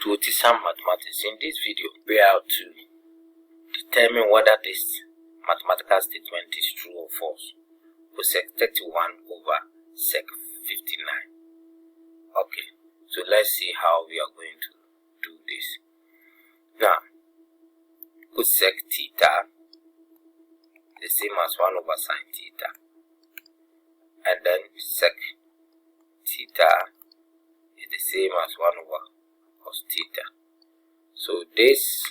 to Tisam Mathematics. In this video, we are to determine whether this mathematical statement is true or false. Cosec 31 over sec 59. Okay, so let's see how we are going to do this. Now, cosec theta the same as 1 over sine theta, and then sec theta is the same as 1 over cos theta. So this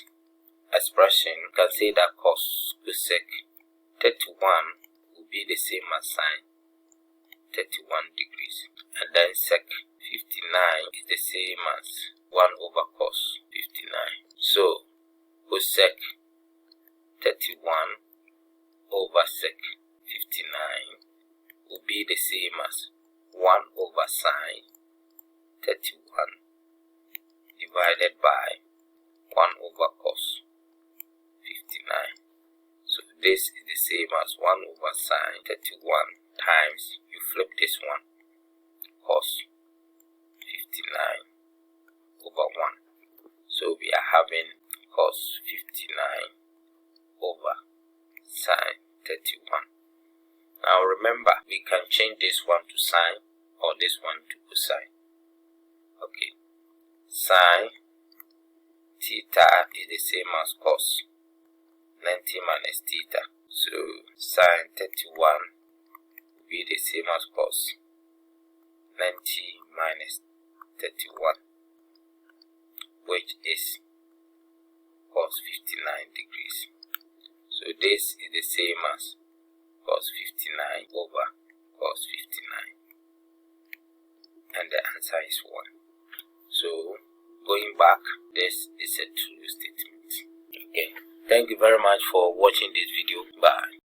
expression, you can say that cosec 31 will be the same as sine 31 degrees, and then sec 59 is the same as 1 over cos 59. So cosec 31 over sec 59 will be the same as 1 over sine 31 divided by 1 over cos 59. So this is the same as 1 over sine 31 times, you flip this one, cos 59 over 1. So we are having cos 59 over sine 31. Now remember, we can change this one to sine or this one to cosine. Okay, sine theta is the same as cos 90 minus theta. So sine 31 will be the same as cos 90 minus 31, which is cos 59 degrees. So this is the same as cos 59 over cos 59, and the answer is 1. So going back, this is a true statement. Okay, thank you very much for watching this video. Bye.